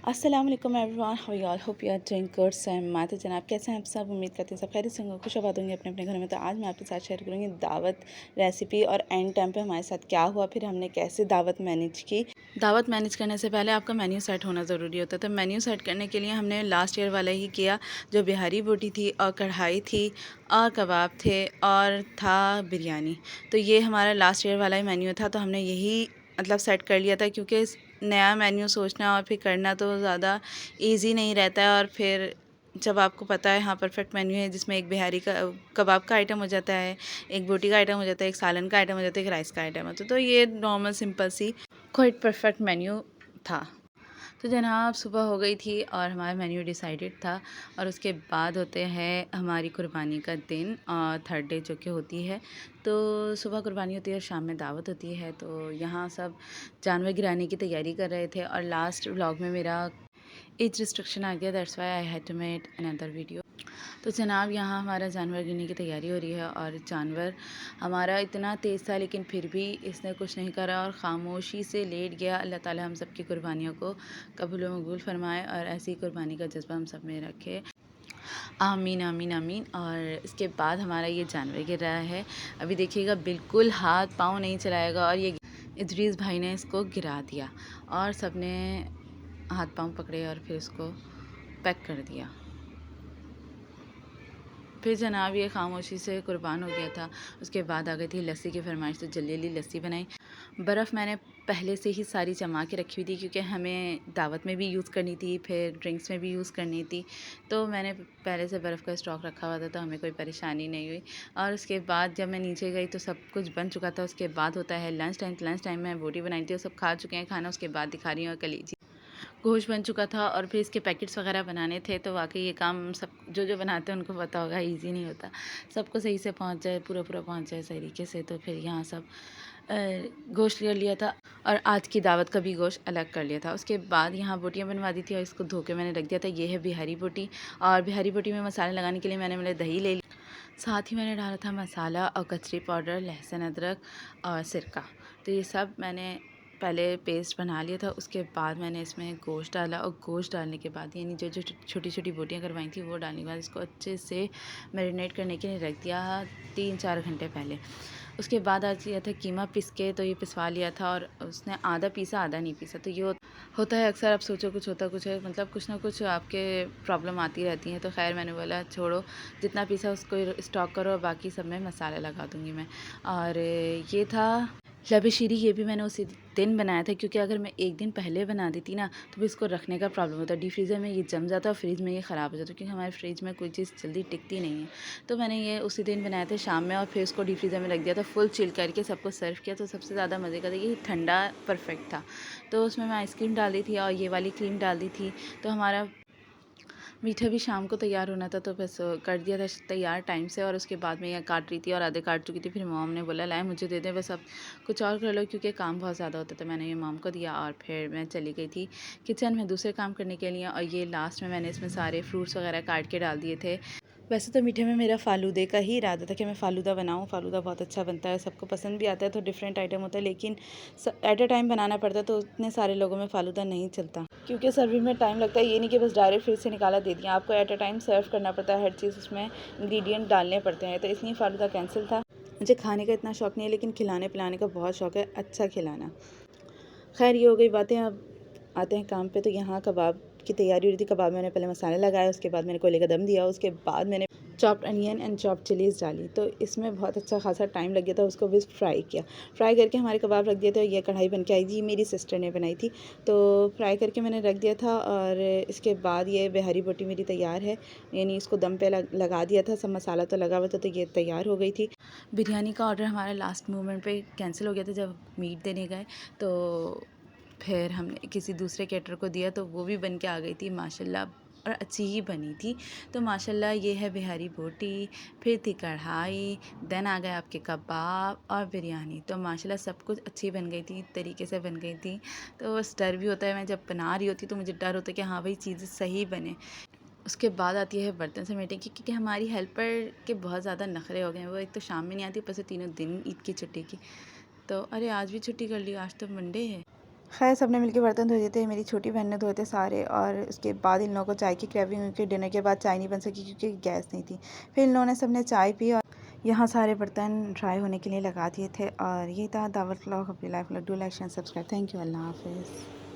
अस्सलाम वालेकुम everyone, how you all, hope you are doing good. माता जनाब, कैसे हैं आप सब? उम्मीद करते हैं सब खैरियत से होंगे, खुश आबाद होंगे अपने अपने घरों में। तो आज मैं आपके साथ शेयर करूँगी दावत रेसिपी और एंड टाइम पे हमारे साथ क्या हुआ, फिर हमने कैसे दावत मैनेज की। दावत मैनेज करने से पहले आपका मेन्यू सेट होना ज़रूरी होता है। तो मेन्यू सेट करने के लिए हमने लास्ट ईयर वाला ही किया, जो बिहारी बोटी थी और कढ़ाई थी और कबाब थे और था बिरयानी। तो ये हमारा लास्ट ईयर वाला ही मेन्यू था, तो हमने यही मतलब सेट कर लिया था, क्योंकि नया मेन्यू सोचना और फिर करना तो ज़्यादा इजी नहीं रहता है। और फिर जब आपको पता है हाँ परफेक्ट मेन्यू है, जिसमें एक बिहारी का कबाब का आइटम हो जाता है, एक बोटी का आइटम हो जाता है, एक सालन का आइटम हो जाता है, एक राइस का आइटम होता है, तो ये नॉर्मल सिंपल सी क्वाइट परफेक्ट मेन्यू था। तो जनाब सुबह हो गई थी और हमारा मेन्यू डिसाइडेड था। और उसके बाद होते हैं हमारी कुर्बानी का दिन और थर्ड डे जो कि होती है। तो सुबह कुर्बानी होती है और शाम में दावत होती है। तो यहाँ सब जानवर गिराने की तैयारी कर रहे थे और लास्ट व्लॉग में मेरा एज रिस्ट्रिक्शन आ गया, that's why I had to make another video. तो जनाब यहाँ हमारा जानवर गिरने की तैयारी हो रही है और जानवर हमारा इतना तेज़ था, लेकिन फिर भी इसने कुछ नहीं करा और ख़ामोशी से लेट गया। अल्लाह ताला हम सब की कुर्बानियों को कबूल व मकबूल फरमाए और ऐसी कुर्बानी का जज्बा हम सब में रखे। आमीन आमीन आमीन। और इसके बाद हमारा ये जानवर गिर रहा है, अभी देखिएगा बिल्कुल हाथ पाँव नहीं चलाएगा। और ये इदरीस भाई ने इसको गिरा दिया और सब ने हाथ पाँव पकड़े और फिर उसको पैक कर दिया। फिर जनाब ये खामोशी से कुर्बान हो गया था। उसके बाद आ गई थी लस्सी की फरमाइश, तो जल्दी जल्दी लस्सी बनाई। बर्फ़ मैंने पहले से ही सारी जमा के रखी हुई थी, क्योंकि हमें दावत में भी यूज़ करनी थी, फिर ड्रिंक्स में भी यूज़ करनी थी। तो मैंने पहले से बर्फ़ का स्टॉक रखा हुआ था, तो हमें कोई परेशानी नहीं हुई। और उसके बाद जब मैं नीचे गई तो सब कुछ बन चुका था। उसके बाद होता है लंच टाइम। लंच टाइम में बोटी बनाई थी और सब खा चुके हैं खाना। उसके बाद दिखा रही हूँ कलीजी गोश्त बन चुका था और फिर इसके पैकेट्स वगैरह बनाने थे। तो वाकई ये काम सब जो जो बनाते हैं उनको पता होगा, इजी नहीं होता सबको सही से पहुंच जाए, पूरा पूरा पहुंच जाए सही तरीके से। तो फिर यहाँ सब गोश्त ले लिया था और आज की दावत का भी गोश्त अलग कर लिया था। उसके बाद यहाँ बोटियाँ बनवा दी थी और इसको धो के मैंने रख दिया था। ये है बिहारी बोटी और बिहारी बोटी में मसाले लगाने के लिए मैंने दही ले ली, साथ ही मैंने डाला था मसाला और कचरी पाउडर, लहसुन, अदरक और सिरका। तो ये सब मैंने पहले पेस्ट बना लिया था। उसके बाद मैंने इसमें गोश्त डाला और गोश्त डालने के बाद यानी जो जो छोटी छोटी बोटियाँ करवाई थी वो डालने के बाद इसको अच्छे से मैरिनेट करने के लिए रख दिया 3-4 घंटे पहले। उसके बाद आज लिया था कीमा पिस के, तो ये पिसवा लिया था और उसने आधा पीसा आधा नहीं पीसा। तो ये होता है अक्सर, आप सोचो कुछ होता कुछ है, मतलब कुछ ना कुछ आपके प्रॉब्लम आती रहती हैं। तो खैर मैंने बोला छोड़ो, जितना पीसा उसको स्टॉक करो और बाकी सब में मसाला लगा दूँगी मैं। और ये था लबे शीरी, ये भी मैंने उसी दिन बनाया था, क्योंकि अगर मैं एक दिन पहले बना देती ना तो फिर इसको रखने का प्रॉब्लम होता है। डीप फ्रीज़र में ये जम जाता है और फ्रिज में ये ख़राब हो जाता है, क्योंकि हमारे फ्रिज में कोई चीज़ जल्दी टिकती नहीं है। तो मैंने ये उसी दिन बनाया था शाम में और फिर इसको डीप फ्रीज़र में रख दिया था, फुल चिल करके सबको सर्व किया। तो सबसे ज़्यादा मज़े का था ये ठंडा परफेक्ट था। तो उसमें मैं आइसक्रीम डाल दी थी और ये वाली क्रीम डाल दी थी। तो हमारा मीठा भी शाम को तैयार होना था, तो बस कर दिया था तैयार टाइम से। और उसके बाद मैं यह काट रही थी और आधे काट चुकी थी। फिर मॉम ने बोला लाए मुझे दे दें, बस अब कुछ और कर लो, क्योंकि काम बहुत ज़्यादा होता था। मैंने ये मॉम को दिया और फिर मैं चली गई थी किचन में दूसरे काम करने के लिए। और ये लास्ट में मैंने इसमें सारे फ्रूट्स वगैरह काट के डाल दिए थे। वैसे तो मीठे में मेरा फ़ालूदे का ही इरादा था कि मैं फ़ालूदा बनाऊँ। फ़ालूदा बहुत अच्छा बनता है, सबको पसंद भी आता है, तो डिफरेंट आइटम होता है, लेकिन एट अ टाइम बनाना पड़ता है, तो उतने सारे लोगों में फ़ालूदा नहीं चलता, क्योंकि सर्विंग में टाइम लगता है। ये नहीं कि बस डायरेक्ट फ्रिज से निकाला दे दिया, आपको एट अ टाइम सर्व करना पड़ता है, हर चीज़ उसमें इंग्रेडिएंट डालने पड़ते हैं। तो इसलिए फ़ालूदा कैंसिल था। मुझे खाने का इतना शौक़ नहीं है, लेकिन खिलाने पिलाने का बहुत शौक़ है, अच्छा खिलाना। खैर ये हो गई बातें, अब आते हैं काम पे। तो यहाँ कबाब की तैयारी हो रही थी। कबाब में मैंने पहले मसाले लगाए, उसके बाद मैंने कोयले का दम दिया, उसके बाद मैंने chopped onion and chopped chillies डाली। तो इसमें बहुत अच्छा खासा टाइम लग गया था, उसको भी फ्राई किया। फ्राई करके हमारे कबाब रख दिए थे। ये कढ़ाई बन के आई थी, मेरी सिस्टर ने बनाई थी, तो फ्राई करके मैंने रख दिया था। और इसके बाद ये बिहारी बोटी मेरी तैयार है, यानी इसको दम पे लगा दिया था। सब मसाला तो लगा हुआ था, तो ये तैयार हो गई थी। बिरयानी का ऑर्डर हमारा लास्ट मोमेंट पे कैंसिल हो गया था, जब मीट देने गए तो फिर हमने किसी दूसरे कैटर को दिया, तो वो भी बन के आ गई थी माशाल्लाह, और अच्छी ही बनी थी। तो माशाल्लाह ये है बिहारी बोटी, फिर थी कढ़ाई, देन आ गए आपके कबाब और बिरयानी। तो माशाल्लाह सब कुछ अच्छी बन गई थी, तरीके से बन गई थी। तो बस डर भी होता है, मैं जब बना रही होती तो मुझे डर होता है कि हाँ भाई चीज़ें सही बने। उसके बाद आती है बर्तन समेटने की, क्योंकि हमारी हेल्पर के बहुत ज़्यादा नखरे हो गए हैं। वो एक तो शाम में नहीं आती, ऊपर से तीनों दिन ईद की छुट्टी की। तो अरे आज भी छुट्टी कर ली, आज तो मंडे है। खैर सबने मिलके बर्तन धो दिए थे, मेरी छोटी बहन ने धोए थे सारे, और उसके बाद इन लोगों को चाय की क्रेविंग हुई कि डिनर के बाद चाय नहीं बन सकी क्योंकि गैस नहीं थी। फिर इन लोगों ने सबने चाय पी और यहाँ सारे बर्तन ड्राई होने के लिए लगा दिए थे। और ये था दावत व्लॉग, अपनी life vlog. Do like share subscribe. Thank you. अल्लाह हाफिज़।